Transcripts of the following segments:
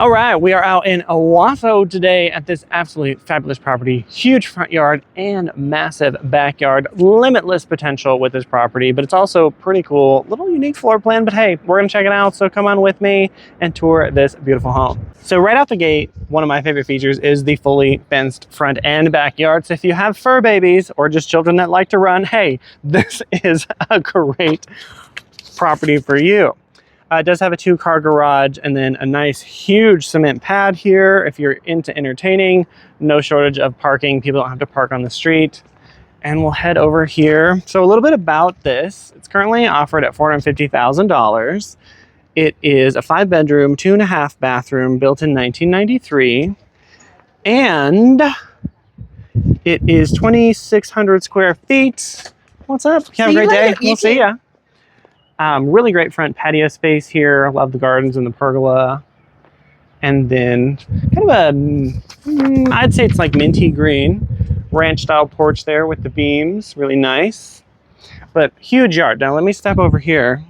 All right, we are out in Owasso today at this absolutely fabulous property. Huge front yard and massive backyard. Limitless potential with this property, but it's also pretty cool. Little unique floor plan, but hey, we're gonna check it out. So come on with me and tour this beautiful home. So right out the gate, one of my favorite features is the fully fenced front and backyard. So if you have fur babies or just children that like to run, hey, this is a great property for you. It does have a 2-car garage and then a nice huge cement pad here. If you're into entertaining, no shortage of parking. People don't have to park on the street. And we'll head over here. So a little bit about this. It's currently offered at $450,000. It is a 5-bedroom, 2.5 bathroom, built in 1993. And it is 2,600 square feet. What's up? You have a great day. We'll see ya. Really great front patio space here. Love the gardens and the pergola. And then kind of a, I'd say it's like minty green, ranch style porch there with the beams. Really nice, but huge yard. Now let me step over here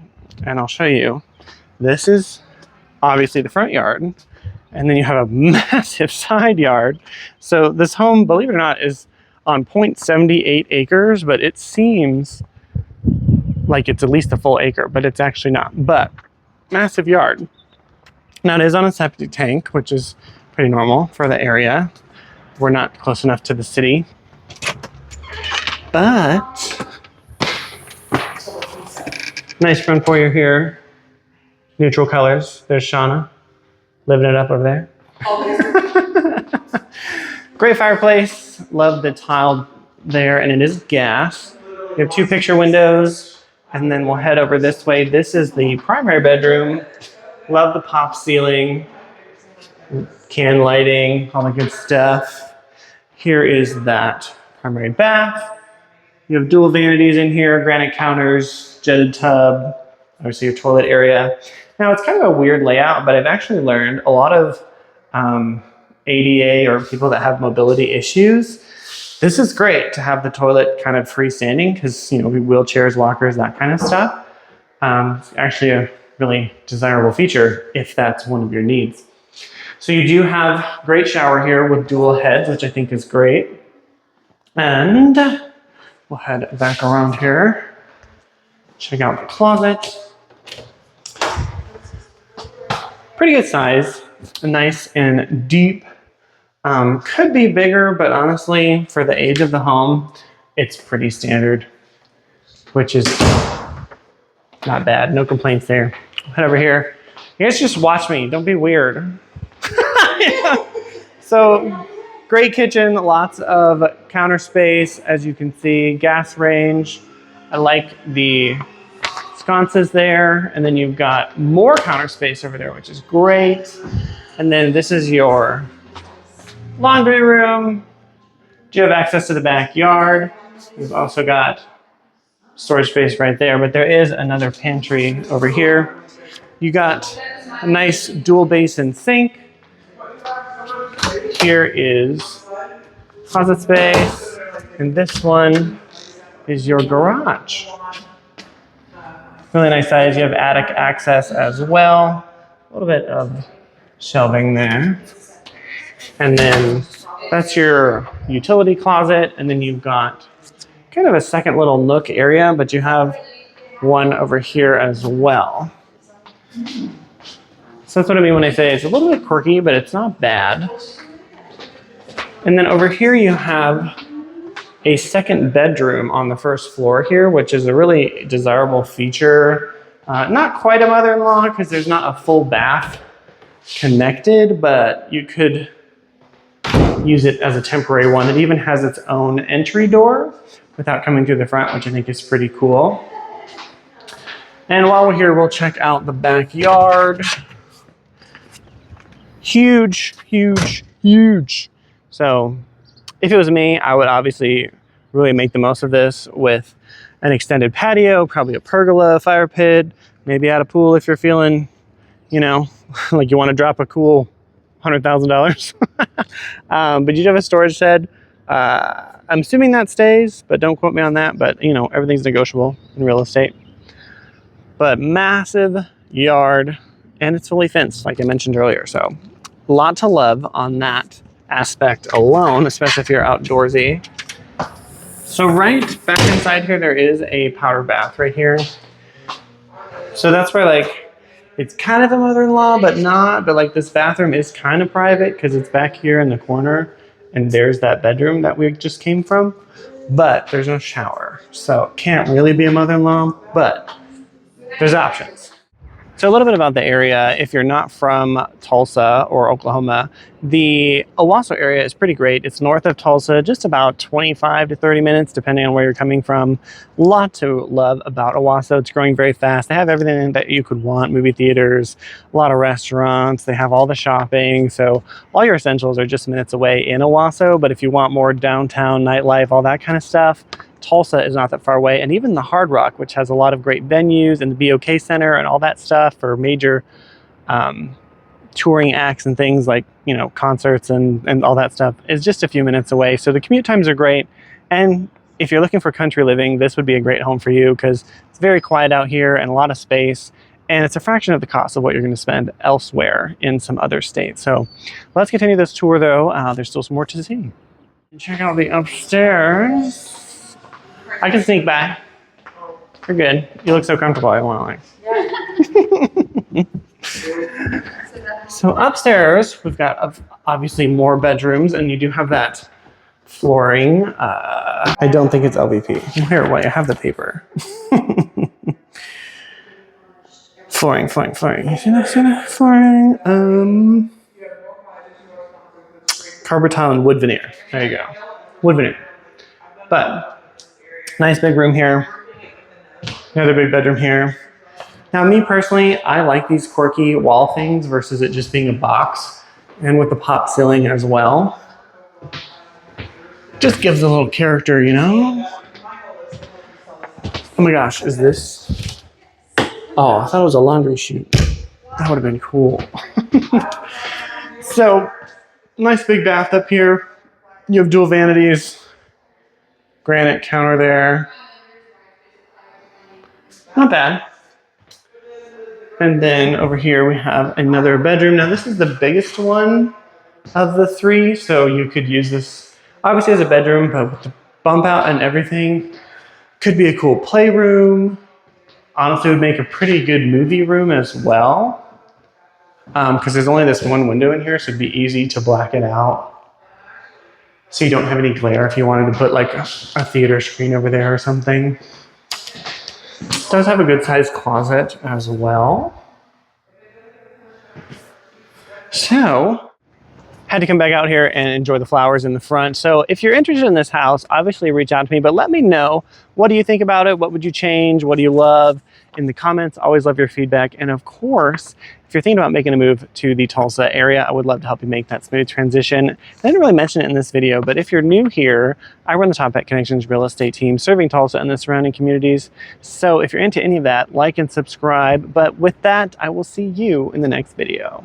and I'll show you. This is obviously the front yard. And then you have a massive side yard. So this home, believe it or not, is on 0.78 acres, but it seems like it's at least a full acre, but it's actually not. But massive yard. Now it is on a septic tank, which is pretty normal for the area. We're not close enough to the city, but nice front foyer here. Neutral colors. There's Shauna living it up over there. Great fireplace. Love the tile there, and it is gas. We have 2 picture windows. And then we'll head over this way. This is the primary bedroom. Love the pop ceiling, can lighting, all the good stuff. Here is that primary bath. You have dual vanities in here, granite counters, jetted tub, obviously your toilet area. Now it's kind of a weird layout, but I've actually learned a lot of ADA or people that have mobility issues. This is great to have the toilet kind of freestanding because, you know, wheelchairs, walkers, that kind of stuff. It's actually a really desirable feature if that's one of your needs. So you do have great shower here with dual heads, which I think is great. And we'll head back around here. Check out the closet. Pretty good size, nice and deep. Could be bigger, but honestly, for the age of the home, it's pretty standard, which is not bad. No complaints there. Head over here. You guys just watch me. Don't be weird. Yeah. So, great kitchen. Lots of counter space, as you can see. Gas range. I like the sconces there. And then you've got more counter space over there, which is great. And then this is your laundry room. Do you have access to the backyard? We've also got storage space right there, but there is another pantry over here. You got a nice dual basin sink. Here is closet space, and this one is your garage. Really nice size. You have attic access as well. A little bit of shelving there. And then that's your utility closet. And then you've got kind of a second little nook area, but you have one over here as well. So that's what I mean when I say it's a little bit quirky, but it's not bad. And then over here you have a second bedroom on the first floor here, which is a really desirable feature. Not quite a mother-in-law because there's not a full bath connected, but you could use it as a temporary one. It even has its own entry door without coming through the front, which I think is pretty cool. And while we're here, we'll check out the backyard. Huge, huge, huge. So if it was me, I would obviously really make the most of this with an extended patio, probably a pergola, fire pit, maybe add a pool if you're feeling, you know, like you want to drop a cool $100,000. But you do have a storage shed. I'm assuming that stays, but don't quote me on that. But, you know, everything's negotiable in real estate. But massive yard, and it's fully fenced, like I mentioned earlier. So lot to love on that aspect alone, especially if you're outdoorsy. So right back inside here, there is a powder bath right here. So that's where like, it's kind of a mother-in-law, but not, but like this bathroom is kind of private because it's back here in the corner and there's that bedroom that we just came from, but there's no shower. So it can't really be a mother-in-law, but there's options. So a little bit about the area. If you're not from Tulsa or Oklahoma, the Owasso area is pretty great. It's north of Tulsa, just about 25 to 30 minutes, depending on where you're coming from. A lot to love about Owasso. It's growing very fast. They have everything that you could want, movie theaters, a lot of restaurants. They have all the shopping. So all your essentials are just minutes away in Owasso. But if you want more downtown nightlife, all that kind of stuff, Tulsa is not that far away, and even the Hard Rock, which has a lot of great venues, and the BOK Center and all that stuff for major touring acts and things like, you know, concerts and all that stuff, is just a few minutes away. So the commute times are great, and if you're looking for country living, this would be a great home for you because it's very quiet out here and a lot of space, and it's a fraction of the cost of what you're going to spend elsewhere in some other states. So let's continue this tour though. There's still some more to see. Check out the upstairs. I can sneak back. You're good. You look so comfortable. I want to like. So upstairs, we've got obviously more bedrooms, and you do have that flooring. I don't think it's LVP. Here, wait, I have the paper. Flooring. You see that? Flooring. Carpet tile and wood veneer. There you go. Wood veneer. But nice big room here. Another big bedroom here. Now, me personally, I like these quirky wall things versus it just being a box, and with the pop ceiling as well. Just gives a little character, you know? Oh my gosh, is this? Oh, I thought it was a laundry chute. That would have been cool. So, nice big bath up here. You have dual vanities. Granite counter there. Not bad. And then over here we have another bedroom. Now this is the biggest one of the three, so you could use this obviously as a bedroom, but with the bump out and everything, could be a cool playroom. Honestly, would make a pretty good movie room as well, because there's only this one window in here, so it'd be easy to black it out, so you don't have any glare if you wanted to put like a theater screen over there or something. It does have a good sized closet as well. So, had to come back out here and enjoy the flowers in the front. So if you're interested in this house, obviously reach out to me, but let me know, what do you think about it? What would you change? What do you love? In the comments, always love your feedback. And of course, if you're thinking about making a move to the Tulsa area, I would love to help you make that smooth transition. I didn't really mention it in this video, but if you're new here, I run the Top Hat Connections real estate team serving Tulsa and the surrounding communities. So if you're into any of that, like and subscribe. But with that, I will see you in the next video.